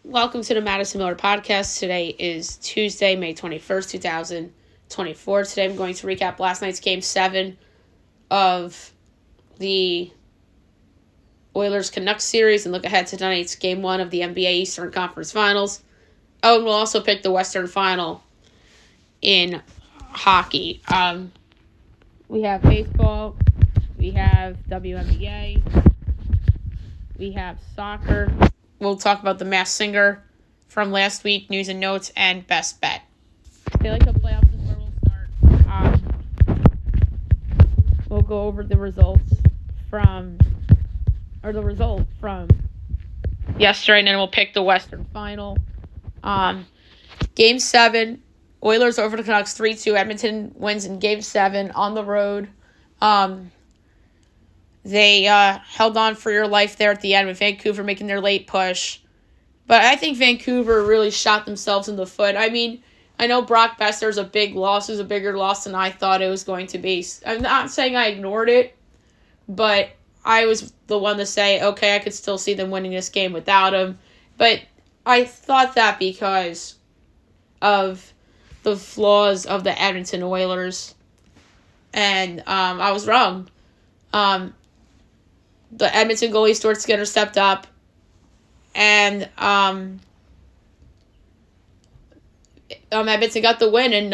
Welcome to the Madison Miller Podcast. Today is Tuesday, May 21st, 2024. Today I'm going to recap last night's Game 7 of the Oilers-Canucks series and look ahead to tonight's Game 1 of the NBA Eastern Conference Finals. Oh, and we'll also pick the Western Final in hockey. We have baseball, we have WNBA, we have soccer. We'll talk about the Masked Singer from last week, news and notes, and best bet. Stanley Cup playoffs is where we'll start. We'll go over the result from yesterday, and then we'll pick the Western Final. Game 7, Oilers over the Canucks 3-2. Edmonton wins in Game 7 on the road. They held on for your life there at the end with Vancouver making their late push. But I think Vancouver really shot themselves in the foot. I mean, I know Brock Besser's a big loss. It was a bigger loss than I thought it was going to be. I'm not saying I ignored it, but I was the one to say, okay, I could still see them winning this game without him. But I thought that because of the flaws of the Edmonton Oilers. And I was wrong. The Edmonton goalie, Stuart Skinner, stepped up. And Edmonton got the win. And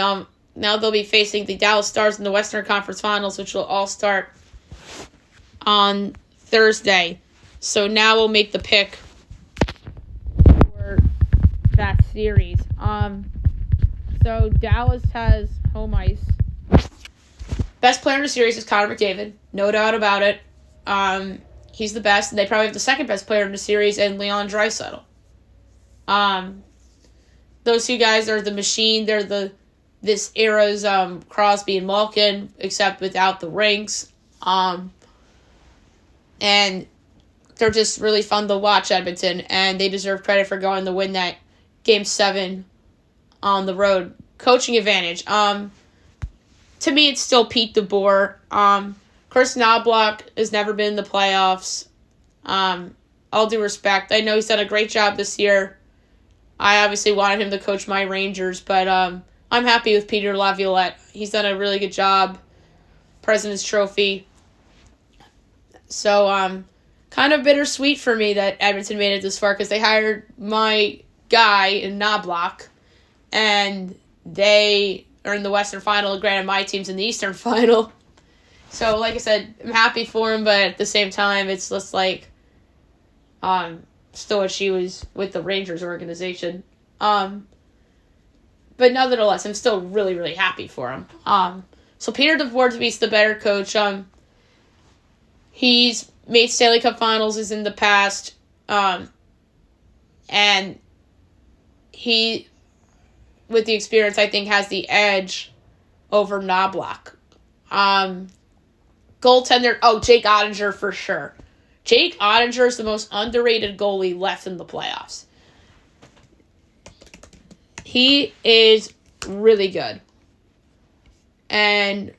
now they'll be facing the Dallas Stars in the Western Conference Finals, which will all start on Thursday. So now we'll make the pick for that series. So Dallas has home ice. Best player in the series is Connor McDavid. No doubt about it. He's the best, and they probably have the second best player in the series, and Leon Draisaitl. Those two guys are the machine. They're this era's Crosby and Malkin, except without the rings. And they're just really fun to watch, Edmonton, and they deserve credit for going to win that Game 7 on the road. Coaching advantage. To me, it's still Pete DeBoer. Chris Knobloch has never been in the playoffs. All due respect. I know he's done a great job this year. I obviously wanted him to coach my Rangers, but I'm happy with Peter Laviolette. He's done a really good job. President's Trophy. So, kind of bittersweet for me that Edmonton made it this far because they hired my guy in Knobloch, and they are in the Western Final. Granted, my team's in the Eastern Final. So, like I said, I'm happy for him, but at the same time, it's just like, still wish he was with the Rangers organization. But nevertheless, I'm still really, really happy for him. So Peter DeBoer to be the better coach. He's made Stanley Cup Finals is in the past, and he, with the experience, I think has the edge over Knobloch. Goaltender, Jake Ottinger for sure. Jake Ottinger is the most underrated goalie left in the playoffs. He is really good. And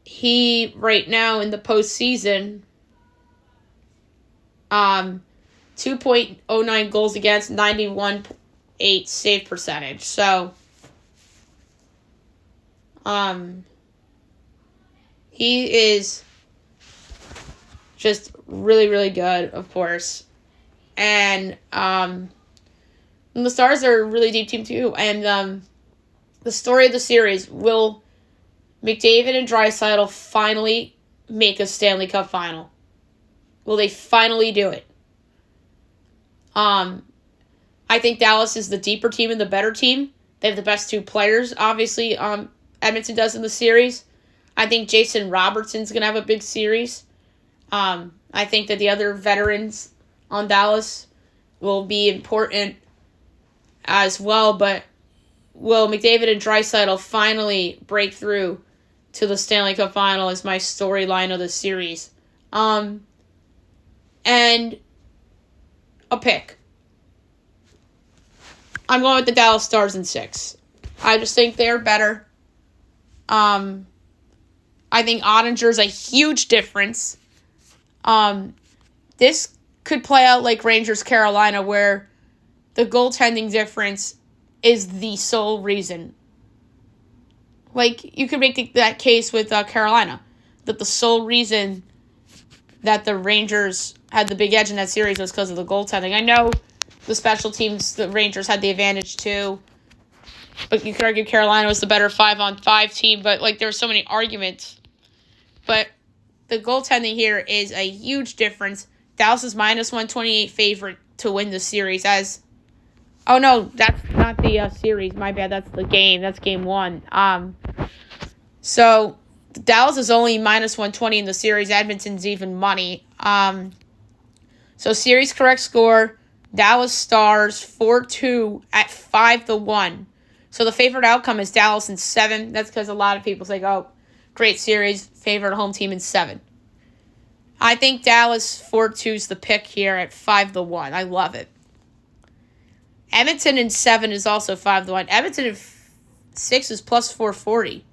he, right now in the postseason, 2.09 goals against, 91.8 save percentage. So, he is just really, really good, of course. And the Stars are a really deep team, too. And the story of the series, will McDavid and Draisaitl finally make a Stanley Cup final? Will they finally do it? I think Dallas is the deeper team and the better team. They have the best two players, obviously, Edmonton does in the series. I think Jason Robertson's going to have a big series. I think that the other veterans on Dallas will be important as well, but will McDavid and Draisaitl finally break through to the Stanley Cup Final is my storyline of the series. And a pick. I'm going with the Dallas Stars in 6. I just think they're better. I think Ottinger's a huge difference. This could play out like Rangers Carolina, where the goaltending difference is the sole reason. Like, you could make that case with Carolina, that the sole reason that the Rangers had the big edge in that series was because of the goaltending. I know the special teams, the Rangers had the advantage too, but you could argue Carolina was the better 5-on-5 team, but like, there were so many arguments. But the goaltending here is a huge difference. Dallas is -128 favorite to win the series as... Oh, no, that's not the series. My bad, that's the game. That's game one. So Dallas is only -120 in the series. Edmonton's even money. So series correct score, Dallas Stars 4-2 at 5-1. So the favorite outcome is Dallas in 7. That's because a lot of people say, oh, great series, favorite home team in 7. I think Dallas 4-2 is the pick here at 5-1. I love it. Edmonton in 7 is also 5-1. Edmonton in 6 is plus 440.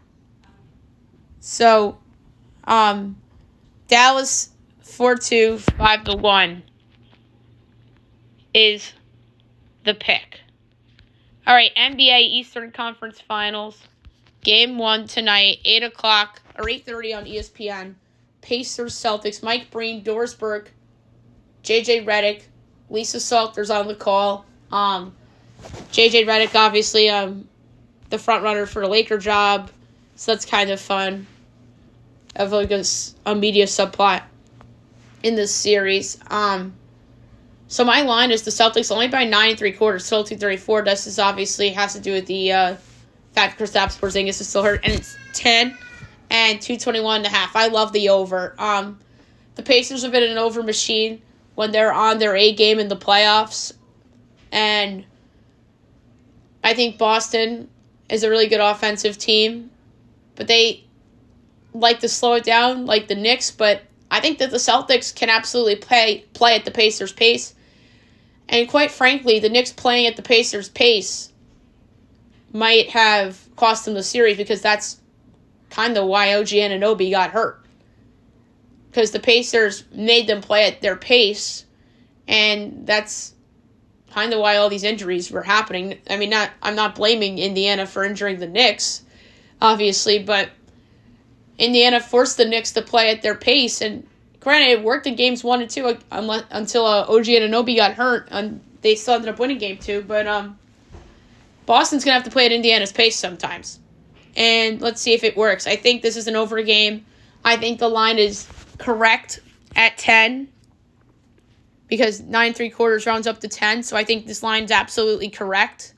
So, Dallas 4-2, 5-1 is the pick. All right, NBA Eastern Conference Finals. Game 1 tonight, 8 o'clock or 8:30 on ESPN. Pacers, Celtics, Mike Breen, Doris Burke, JJ Redick, Lisa Salters on the call. JJ Redick, obviously, the front runner for the Laker job, so that's kind of fun. Of like a media subplot in this series. So my line is the Celtics only by 9 3/4, still 234. This is obviously has to do with the fact Kristaps Porzingis is still hurt, and it's 10 and 221.5. I love the over. The Pacers have been an over machine when they're on their A game in the playoffs, and I think Boston is a really good offensive team, but they like to slow it down like the Knicks, but I think that the Celtics can absolutely play at the Pacers' pace. And quite frankly, the Knicks playing at the Pacers' pace might have cost them the series, because that's kind of why OG Anunoby got hurt. Because the Pacers made them play at their pace, and that's kind of why all these injuries were happening. I mean, I'm not blaming Indiana for injuring the Knicks, obviously, but Indiana forced the Knicks to play at their pace, and granted, it worked in games 1 and 2 until OG Anunoby got hurt, and they still ended up winning game 2, but Boston's going to have to play at Indiana's pace sometimes, and let's see if it works. I think this is an over game. I think the line is correct at 10, because 9 3/4 rounds up to 10, so I think this line's absolutely correct,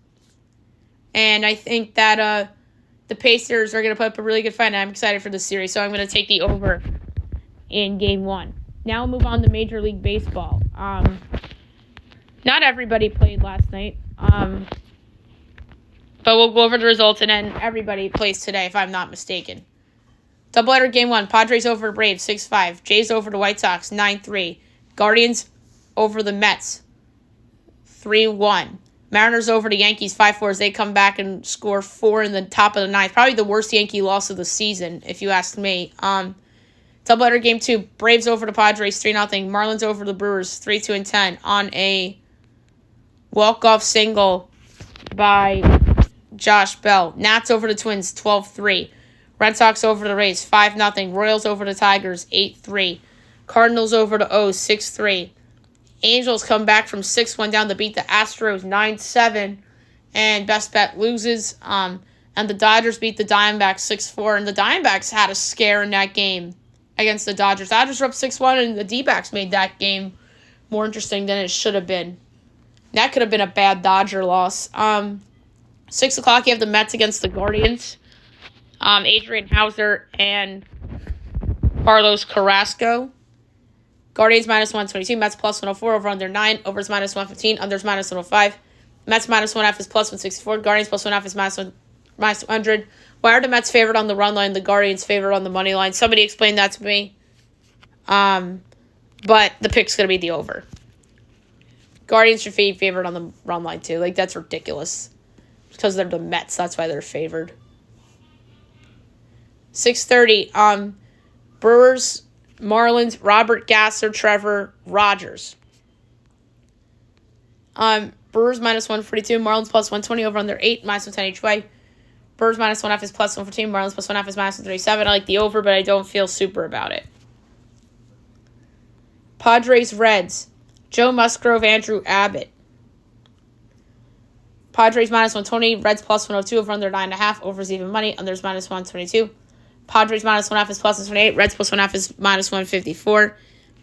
and I think that the Pacers are going to put up a really good fight, and I'm excited for this series, so I'm going to take the over in Game 1. Now we'll move on to Major League Baseball. Not everybody played last night, but we'll go over the results, and then everybody plays today, if I'm not mistaken. Doubleheader Game 1, Padres over the Braves, 6-5. Jays over the White Sox, 9-3. Guardians over the Mets, 3-1. Mariners over the Yankees, 5-4, as they come back and score 4 in the top of the ninth. Probably the worst Yankee loss of the season, if you ask me. Doubleheader Game 2, Braves over the Padres, 3-0. Marlins over the Brewers, 3-2-10, on a walk-off single by Josh Bell. Nats over the Twins, 12-3. Red Sox over the Rays, 5-0. Royals over the Tigers, 8-3. Cardinals over the O's, 6-3. Angels come back from 6-1 down to beat the Astros 9-7, and Best Bet loses. And the Dodgers beat the Diamondbacks 6-4, and the Diamondbacks had a scare in that game against the Dodgers. Dodgers were up 6-1, and the D-backs made that game more interesting than it should have been. That could have been a bad Dodger loss. 6 o'clock, you have the Mets against the Guardians. Adrian Hauser and Carlos Carrasco. Guardians -122, Mets +104, over under 9, overs -115, unders -105. Mets -1.5 is +164, Guardians +1.5 is -100. Why are the Mets favored on the run line, the Guardians favored on the money line? Somebody explain that to me. But the pick's going to be the over. Guardians should be favored on the run line too. Like, that's ridiculous. Because they're the Mets, that's why they're favored. 6:30, Brewers, Marlins, Robert Gasser, Trevor Rogers. Brewers minus 142, Marlins plus 120 over under 8, minus 110 each way. Brewers minus 1.5 is plus 114, Marlins plus 1.5 is minus 137. I like the over, but I don't feel super about it. Padres Reds, Joe Musgrove, Andrew Abbott. Padres minus 120, Reds plus 102 over under 9.5, overs even money, unders minus 122. Padres minus 1.5 is plus 128, Reds plus 1.5 is minus 154.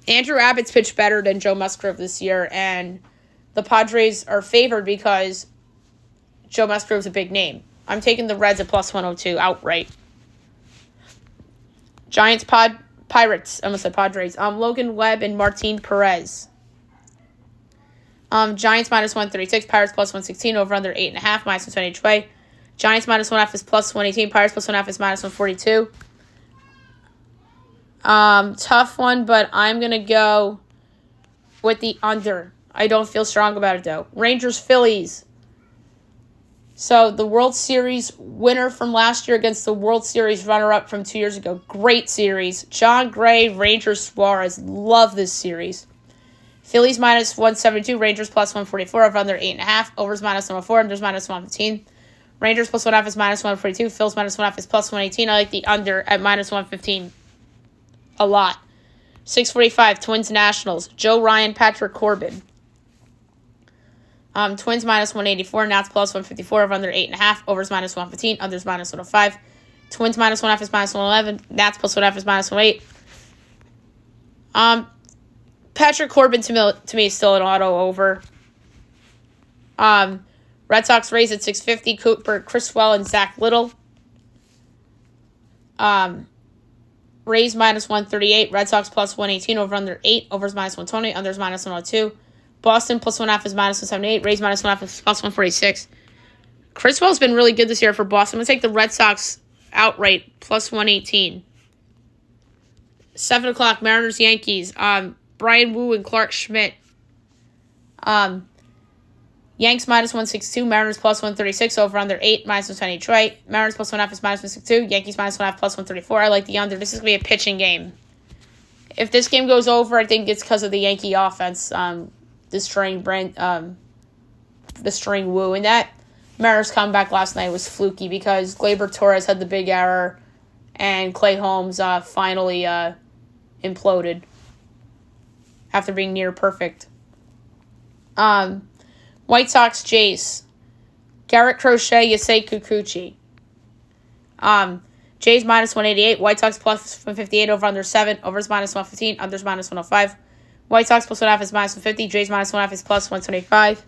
Andrew Abbott's pitched better than Joe Musgrove this year, and the Padres are favored because Joe Musgrove's a big name. I'm taking the Reds at plus 102 outright. Giants Pirates, I almost said Padres. Logan Webb and Martin Perez. Giants minus 136, Pirates plus 116, over under 8.5, minus 120 each way. Giants minus 1.5 is plus 118, Pirates plus 1.5 is minus 142. Tough one, but I'm going to go with the under. I don't feel strong about it, though. Rangers Phillies. So, the World Series winner from last year against the World Series runner-up from 2 years ago. Great series. John Gray, Rangers Suarez. Love this series. Phillies minus 172, Rangers plus 144, over under 8.5, overs minus 104, unders minus 115. Rangers plus 1.5 is minus 142, Phillies minus 1.5 is plus 118. I like the under at minus 115 a lot. 6:45, Twins Nationals, Joe Ryan, Patrick Corbin. Twins minus 184, Nats plus 154, over under 8.5, overs minus 115, unders minus 105. Twins minus 1.5 is minus 111, Nats plus 1.5 is minus 108. Patrick Corbin to me is still an auto over. Red Sox Rays at 650. Cooper Criswell and Zach Little. Rays minus 138. Red Sox plus 118 over under 8. Overs minus 120. Unders minus 102. Boston plus 1.5 is minus 178. Rays minus 1.5 is plus 146. Criswell's been really good this year for Boston. I'm going to take the Red Sox outright plus 118. 7 o'clock, Mariners Yankees. Brian Wu and Clark Schmidt. Yanks minus 162, Mariners plus 136, over under 8, minus 110 each way. Mariners plus 1.5 is minus 162, Yankees minus 1.5 plus 134. I like the under. This is going to be a pitching game. If this game goes over, I think it's because of the Yankee offense destroying Wu. And that Mariners comeback last night was fluky because Gleyber Torres had the big error and Clay Holmes finally imploded after being near perfect. White Sox Jays. Garrett Crochet, Yasei Kikuchi. Jays minus 188. White Sox plus 158 over under 7. Overs minus 115. Unders minus 105. White Sox plus 1.5 is minus 150. Jays minus 1.5 is plus 125.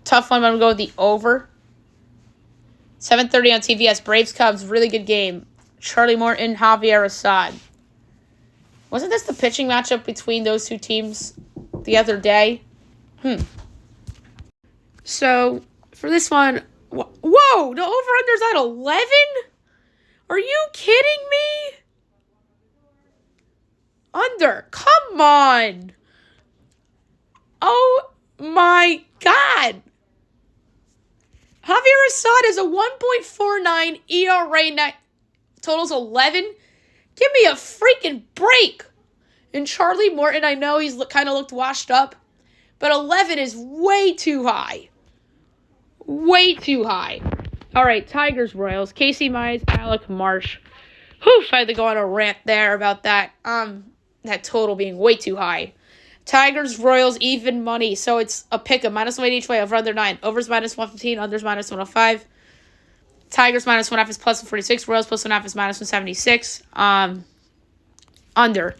Tough one, I'm going to go with the over. 7:30 on TVS. Braves Cubs, really good game. Charlie Morton, Javier Assad. Wasn't this the pitching matchup between those two teams the other day? So, for this one, whoa, the over-under's at 11? Are you kidding me? Under, come on. Oh my God. Javier Assad is a 1.49 ERA net, totals 11. Give me a freaking break. And Charlie Morton, I know he's kind of looked washed up, but 11 is way too high. Way too high. All right, Tigers, Royals, Casey Mize, Alec Marsh. I had to go on a rant there about that total being way too high. Tigers, Royals, even money, so it's a pick-em. Minus 1 each way, over under 9. Overs minus 115, unders minus 105. Tigers minus 1.5 is plus 146. Royals plus 1.5 is minus 176. Under.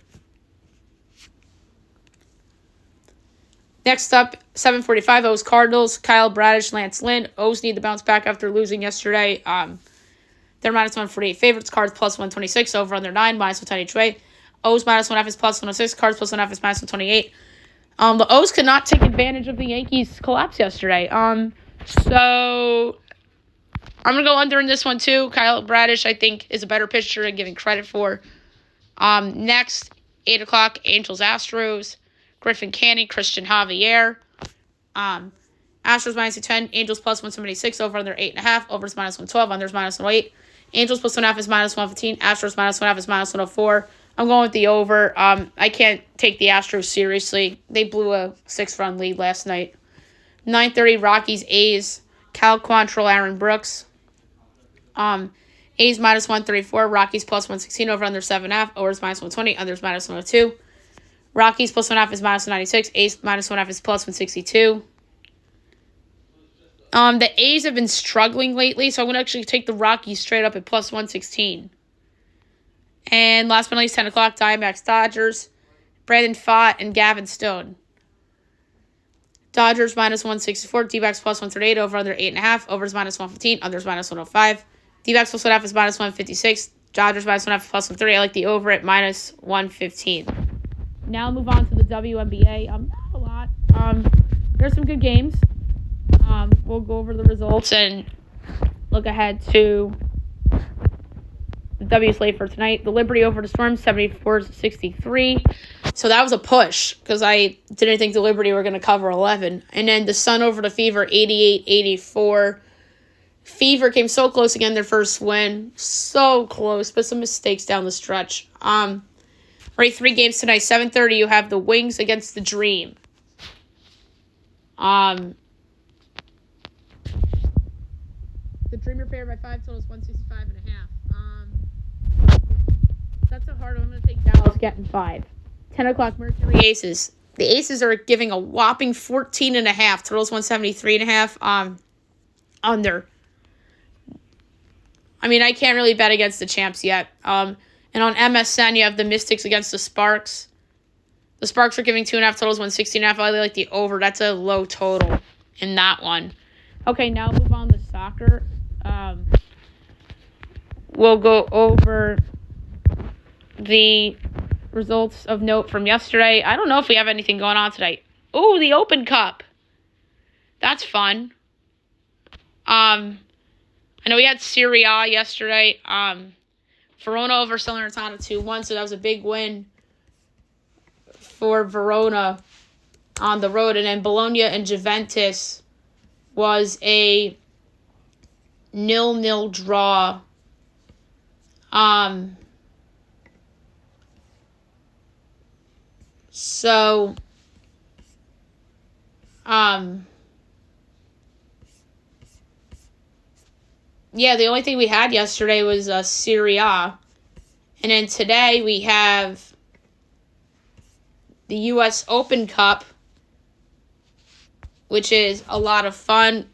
Next up, 7:45, O's Cardinals, Kyle Bradish, Lance Lynn. O's need to bounce back after losing yesterday. They're minus 148 favorites. Cards plus 126, over under 9, minus 110 each way. O's minus 1.5 is plus 106. Cards plus 1.5 is minus 128. The O's could not take advantage of the Yankees' collapse yesterday. So I'm going to go under in this one too. Kyle Bradish, I think, is a better pitcher than giving credit for. Next, 8 o'clock, Angels, Astros. Griffin Canning, Christian Javier. Astros minus 210, Angels plus 176, over under 8.5, overs minus 112, unders minus 108. Angels plus 1.5 is minus 115, Astros minus 1.5 is minus 104. I'm going with the over. I can't take the Astros seriously. They blew a 6-run lead last night. 9:30 Rockies A's. Cal Quantrill, Aaron Brooks. A's minus 134. Rockies plus 116. Over under 7.5. Overs minus 120. Unders minus 102. Rockies plus 1.5 is minus 196. A's minus 1.5 is plus 162. The A's have been struggling lately, so I'm going to actually take the Rockies straight up at plus 116. And last but not least, 10 o'clock, Diamondbacks Dodgers. Brandon Pfaadt and Gavin Stone. Dodgers minus 164. D-backs plus 138. Over under 8.5. Overs minus 115. Unders minus 105. D-backs plus 1.5 is minus 156. Dodgers minus 1.5 plus 130. I like the over at minus 115. Now I'll move on to the WNBA. Not a lot. There's some good games. We'll go over the results and look ahead to the W slate for tonight. The Liberty over the Storm, 74-63. So that was a push because I didn't think the Liberty were going to cover 11. And then the Sun over the Fever, 88-84. Fever came so close again, their first win. So close, but some mistakes down the stretch. Right, 3 games tonight. 7:30, you have the Wings against the Dream. The Dream are favored by 5, totals 165.5. That's a hard one. I'm going to take Dallas getting 5. 10 o'clock, Mercury Aces. The Aces are giving a whopping 14.5, totals 173.5. Under. I mean, I can't really bet against the champs yet. And on MSN, you have the Mystics against the Sparks. The Sparks are giving 2.5, totals 116.5. I like the over. That's a low total in that one. Okay, now move on to soccer. We'll go over the results of note from yesterday. I don't know if we have anything going on tonight. Ooh, the Open Cup. That's fun. I know we had Serie A yesterday. Verona over Salernitana 2-1, so that was a big win for Verona on the road. And then Bologna and Juventus was a 0-0 draw. Yeah, the only thing we had yesterday was Serie A. And then today we have the U.S. Open Cup, which is a lot of fun.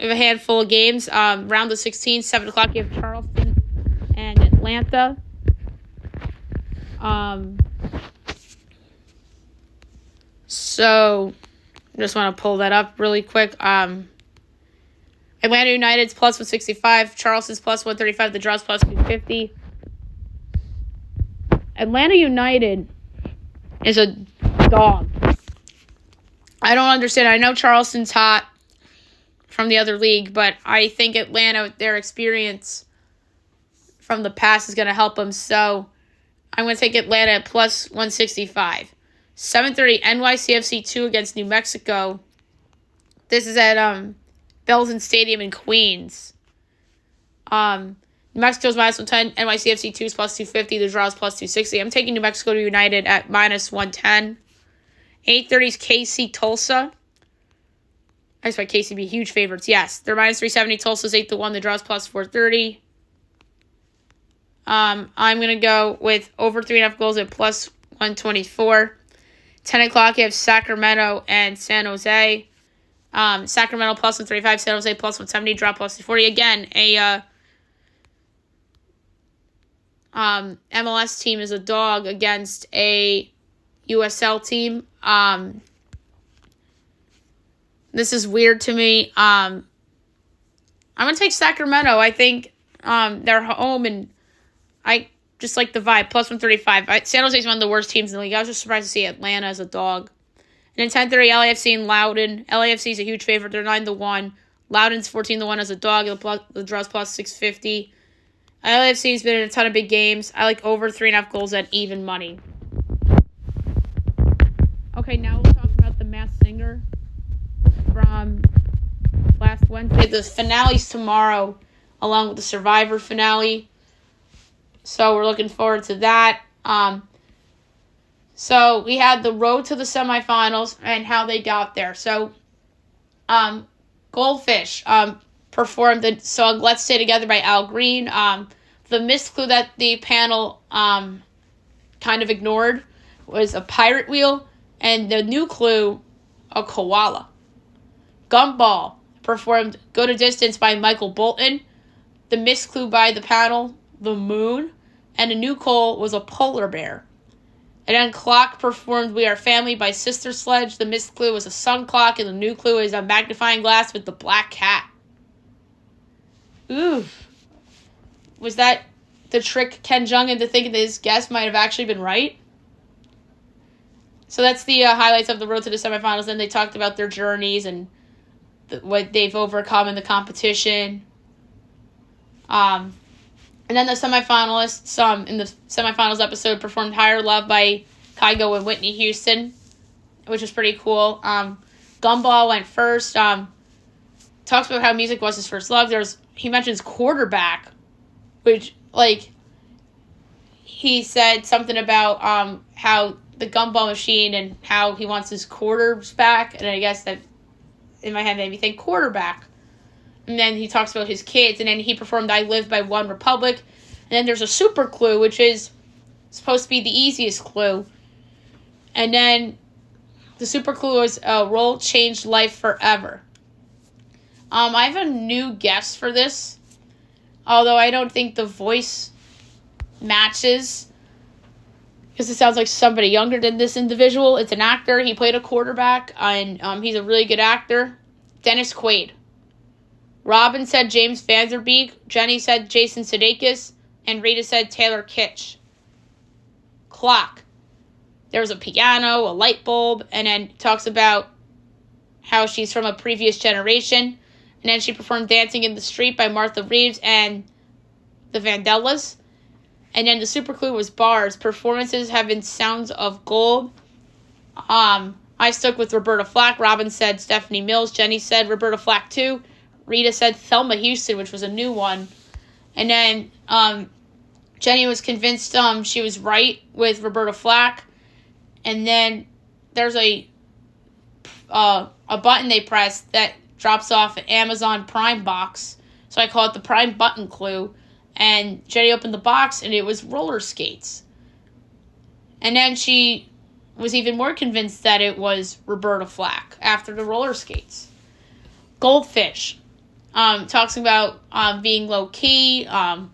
We have a handful of games. Round of 16, 7 o'clock, you have Charleston and Atlanta. So, I just want to pull that up really quick. Atlanta United's plus 165. Charleston's plus 135. The draw's plus 250. Atlanta United is a dog. I don't understand. I know Charleston's hot from the other league, but I think Atlanta, with their experience from the past, is going to help them. So I'm going to take Atlanta at plus 165. 7:30 NYCFC 2 against New Mexico. This is at Belton Stadium in Queens. New Mexico's minus 110. NYCFC 2 is plus 250. The draw is plus 260. I'm taking New Mexico United at minus 110. 8:30 is KC Tulsa. I expect KC to be huge favorites. Yes, they're minus 370. Tulsa's 8-1. The draw's plus 430. I'm going to go with over 3.5 goals at plus 124. 10 o'clock, you have Sacramento and San Jose. Sacramento plus 135, San Jose plus 170, draw plus 240. Again, a MLS team is a dog against a USL team. This is weird to me. I'm going to take Sacramento. I think they're home, and I just like the vibe. Plus 135. San Jose is one of the worst teams in the league. I was just surprised to see Atlanta as a dog. And then 10:30, LAFC and Loudoun. LAFC is a huge favorite. They're 9-1. Loudoun's 14-1 as a dog. The draw's plus 650. LAFC has been in a ton of big games. I like over 3.5 goals at even money. Okay, now we'll talk about the Masked Singer from last Wednesday. The finale's tomorrow, along with the Survivor finale. So we're looking forward to that. So we had the road to the semifinals and how they got there. So Goldfish performed the song Let's Stay Together by Al Green. The missed clue that the panel kind of ignored was a pirate wheel, and the new clue, a koala. Gumball performed Go to Distance by Michael Bolton. The missed clue by the panel, the moon, and a new clue was a polar bear. And then Clock performed We Are Family by Sister Sledge. The missed clue was a sun clock, and the new clue is a magnifying glass with the black cat. Ooh. Was that to trick Ken Jeong into thinking that his guess might have actually been right? So that's the highlights of the road to the semifinals. Then they talked about their journeys and what they've overcome in the competition. And then the semifinalists in the semifinals episode performed Higher Love by Kygo and Whitney Houston, which was pretty cool. Gumball went first. Talks about how music was his first love. He mentions quarterback, which, he said something about how the gumball machine and how he wants his quarters back, and I guess that in my head made me think quarterback. And then he talks about his kids, and then he performed I Live by One Republic. And then there's a super clue, which is supposed to be the easiest clue. And then the super clue is a role changed life forever. I have a new guess for this, although I don't think the voice matches, because it sounds like somebody younger than this individual. It's an actor. He played a quarterback, and he's a really good actor. Dennis Quaid. Robin said James Vanderbeek. Jenny said Jason Sudeikis. And Rita said Taylor Kitsch. Clock. There's a piano, a light bulb, and then talks about how she's from a previous generation. And then she performed Dancing in the Street by Martha Reeves and the Vandellas. And then the super clue was bars. Performances have been sounds of gold. I stuck with Roberta Flack. Robin said Stephanie Mills. Jenny said Roberta Flack too. Rita said Thelma Houston, which was a new one. And then Jenny was convinced she was right with Roberta Flack. And then there's a button they press that drops off an Amazon Prime box. So I call it the Prime button clue. And Jenny opened the box, and it was roller skates. And then she was even more convinced that it was Roberta Flack after the roller skates. Goldfish. Talks about being low-key. And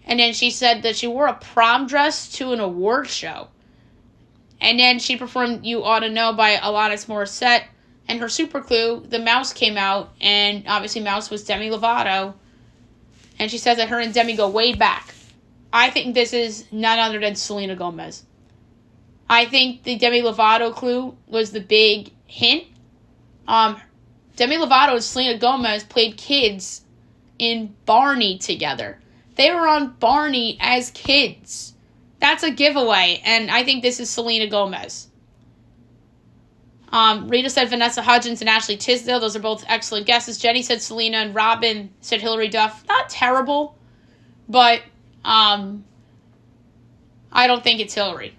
then she said that she wore a prom dress to an award show. And then she performed You Ought to Know by Alanis Morissette. And her super clue, the mouse came out, and obviously mouse was Demi Lovato. And she says that her and Demi go way back. I think this is none other than Selena Gomez. I think the Demi Lovato clue was the big hint. Demi Lovato and Selena Gomez played kids in Barney together. They were on Barney as kids. That's a giveaway, and I think this is Selena Gomez. Rita said Vanessa Hudgens and Ashley Tisdale. Those are both excellent guesses. Jenny said Selena, and Robin said Hilary Duff. Not terrible, but I don't think it's Hilary.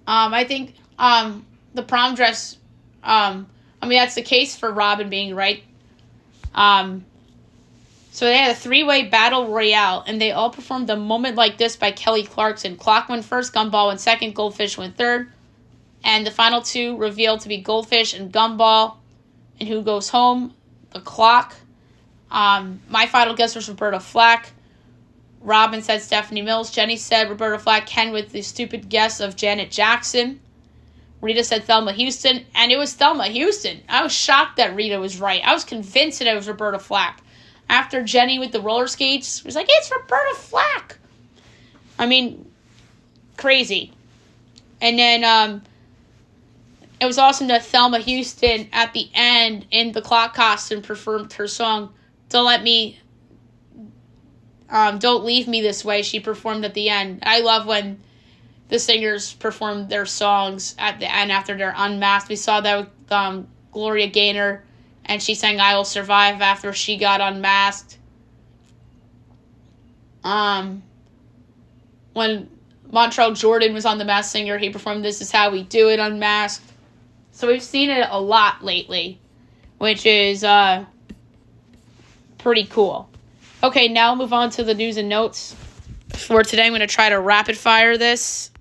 I think the prom dress, that's the case for Robin being right. So they had a three-way battle royale, and they all performed A Moment Like This by Kelly Clarkson. Clock went first, Gumball went second, Goldfish went third. And the final two revealed to be Goldfish and Gumball. And who goes home? The Clock. My final guess was Roberta Flack. Robin said Stephanie Mills. Jenny said Roberta Flack. Ken with the stupid guess of Janet Jackson. Rita said Thelma Houston. And it was Thelma Houston. I was shocked that Rita was right. I was convinced that it was Roberta Flack. After Jenny with the roller skates was like, it's Roberta Flack. I mean, crazy. And then it was awesome that Thelma Houston at the end in the Clock costume performed her song Don't Leave Me This Way. She performed at the end. I love when the singers perform their songs at the end after they're unmasked. We saw that with Gloria Gaynor, and she sang I Will Survive after she got unmasked. When Montreal Jordan was on The Masked Singer, he performed This Is How We Do It Unmasked. So we've seen it a lot lately, which is pretty cool. Okay, now we'll move on to the news and notes for today. I'm going to try to rapid fire this.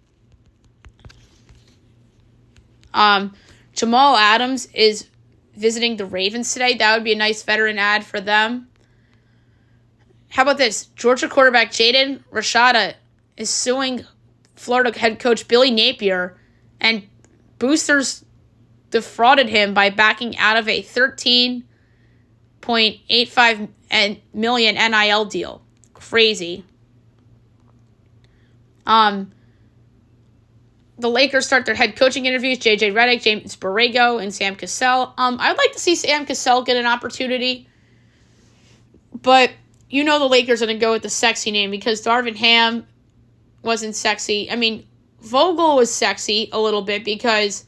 Jamal Adams is visiting the Ravens today. That would be a nice veteran ad for them. How about this? Georgia quarterback Jaden Rashada is suing Florida head coach Billy Napier, and boosters defrauded him by backing out of a $13.85 million NIL deal. Crazy. The Lakers start their head coaching interviews. J.J. Redick, James Borrego, and Sam Cassell. I'd like to see Sam Cassell get an opportunity, but you know the Lakers are going to go with the sexy name because Darvin Ham wasn't sexy. I mean, Vogel was sexy a little bit because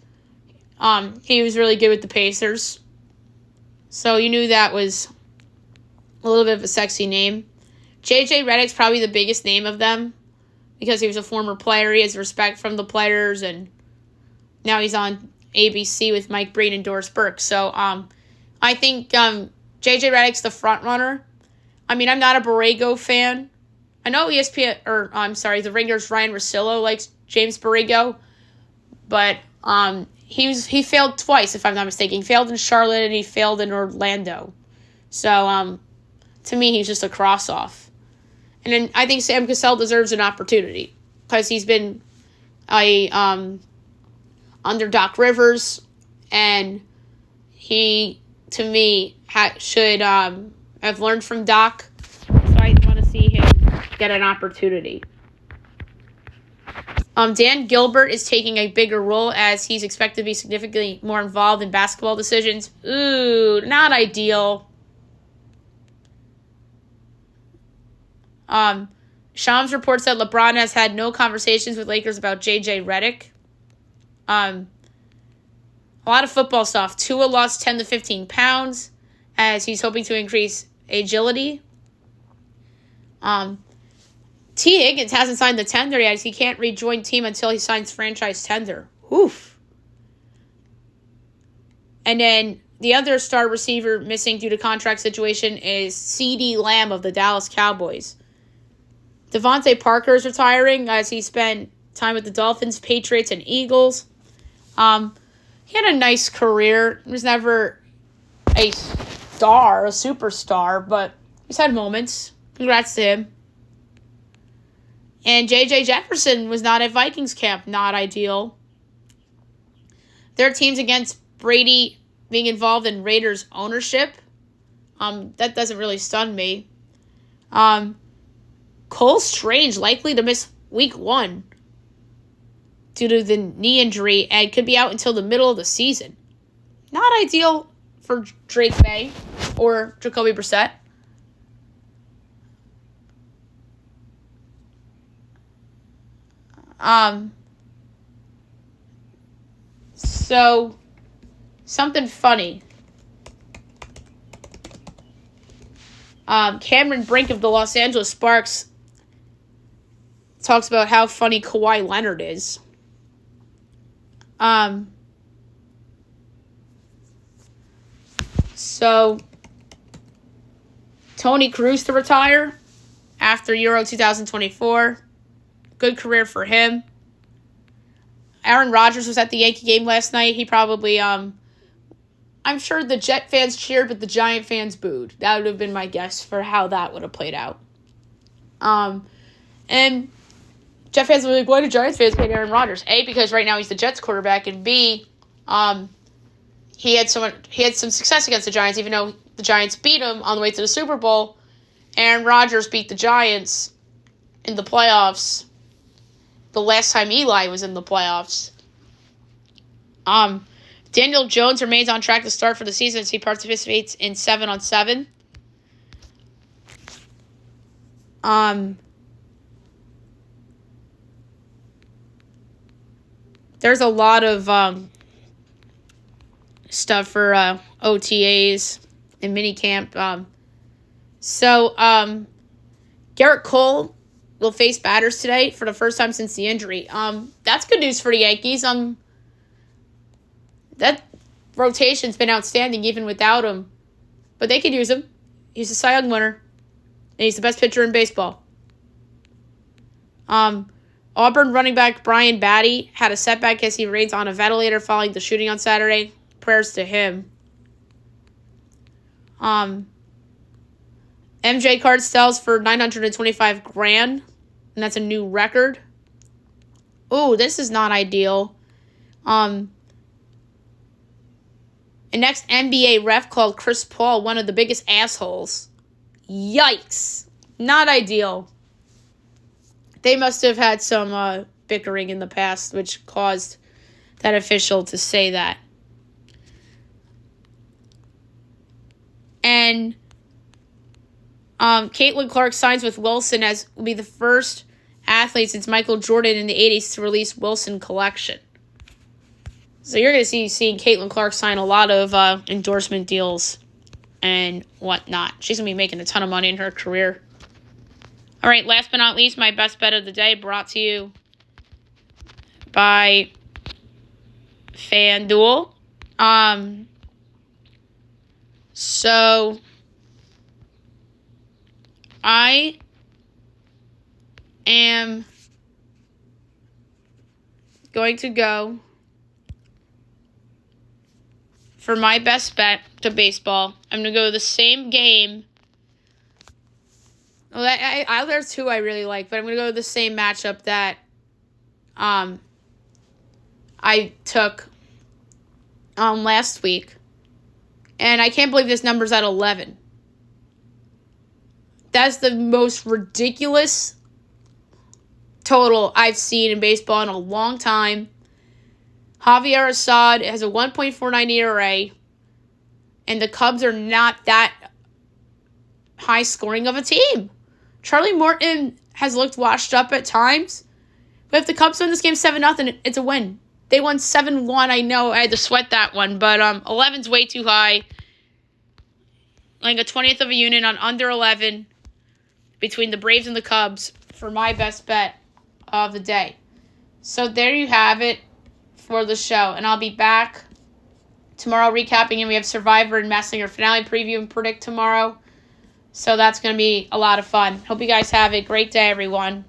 he was really good with the Pacers. So you knew that was a little bit of a sexy name. J.J. Redick's probably the biggest name of them because he was a former player. He has respect from the players, and now he's on ABC with Mike Breen and Doris Burke. So I think J.J. Redick's the front runner. I mean, I'm not a Borrego fan. I know the Ringer's Ryan Russillo likes James Borrego, but he failed twice, if I'm not mistaken. He failed in Charlotte and he failed in Orlando. So to me, he's just a cross-off. And then I think Sam Cassell deserves an opportunity because he's been under Doc Rivers, and he, to me, should have learned from Doc. So I want to see him get an opportunity. Dan Gilbert is taking a bigger role as he's expected to be significantly more involved in basketball decisions. Ooh, not ideal. Shams reports that LeBron has had no conversations with Lakers about J.J. Redick. A lot of football stuff. Tua lost 10 to 15 pounds as he's hoping to increase agility. T. Higgins hasn't signed the tender yet as he can't rejoin team until he signs franchise tender. Oof. And then the other star receiver missing due to contract situation is CeeDee Lamb of the Dallas Cowboys. Devontae Parker is retiring as he spent time with the Dolphins, Patriots, and Eagles. He had a nice career. He was never a superstar, but he's had moments. Congrats to him. And J.J. Jefferson was not at Vikings camp. Not ideal. Their teams against Brady being involved in Raiders ownership. That doesn't really stun me. Cole Strange likely to miss week 1 due to the knee injury and could be out until the middle of the season. Not ideal for Drake May or Jacoby Brissett. So, something funny. Cameron Brink of the Los Angeles Sparks talks about how funny Kawhi Leonard is. So, Tony Cruz to retire after Euro 2024. Good career for him. Aaron Rodgers was at the Yankee game last night. He probably, I'm sure the Jet fans cheered, but the Giant fans booed. That would have been my guess for how that would have played out. And Jet fans were like, why do Giants fans hate Aaron Rodgers? A, because right now he's the Jets quarterback, and B, he had some success against the Giants, even though the Giants beat him on the way to the Super Bowl. Aaron Rodgers beat the Giants in the playoffs the last time Eli was in the playoffs. Daniel Jones remains on track to start for the season as he participates in 7-on-7. There's a lot of stuff for OTAs and minicamp. Garrett Cole will face batters today for the first time since the injury. That's good news for the Yankees. That rotation's been outstanding even without him. But they could use him. He's a Cy Young winner. And he's the best pitcher in baseball. Auburn running back Brian Batty had a setback as he remains on a ventilator following the shooting on Saturday. Prayers to him. MJ card sells for $925,000, and that's a new record. Ooh, this is not ideal. The next NBA ref called Chris Paul one of the biggest assholes. Yikes. Not ideal. They must have had some bickering in the past, which caused that official to say that. And Caitlin Clark signs with Wilson as will be the first athlete since Michael Jordan in the 80s to release Wilson collection. So you're going to seeing Caitlin Clark sign a lot of endorsement deals and whatnot. She's going to be making a ton of money in her career. All right, last but not least, my best bet of the day brought to you by FanDuel. So I am going to go for my best bet to baseball. I'm going to go the same game. Well, there's two I really like, but I'm going to go the same matchup that I took last week. And I can't believe this number's at 11. That's the most ridiculous total I've seen in baseball in a long time. Javier Assad has a 1.49 ERA, and the Cubs are not that high scoring of a team. Charlie Morton has looked washed up at times, but if the Cubs win this game 7-0, it's a win. They won 7-1. I know I had to sweat that one, but 11's way too high. Like a 20th of a unit on under 11 between the Braves and the Cubs for my best bet of the day. So there you have it for the show. And I'll be back tomorrow recapping, and we have Survivor and Masked Singer finale preview and predict tomorrow. So that's going to be a lot of fun. Hope you guys have a great day, everyone.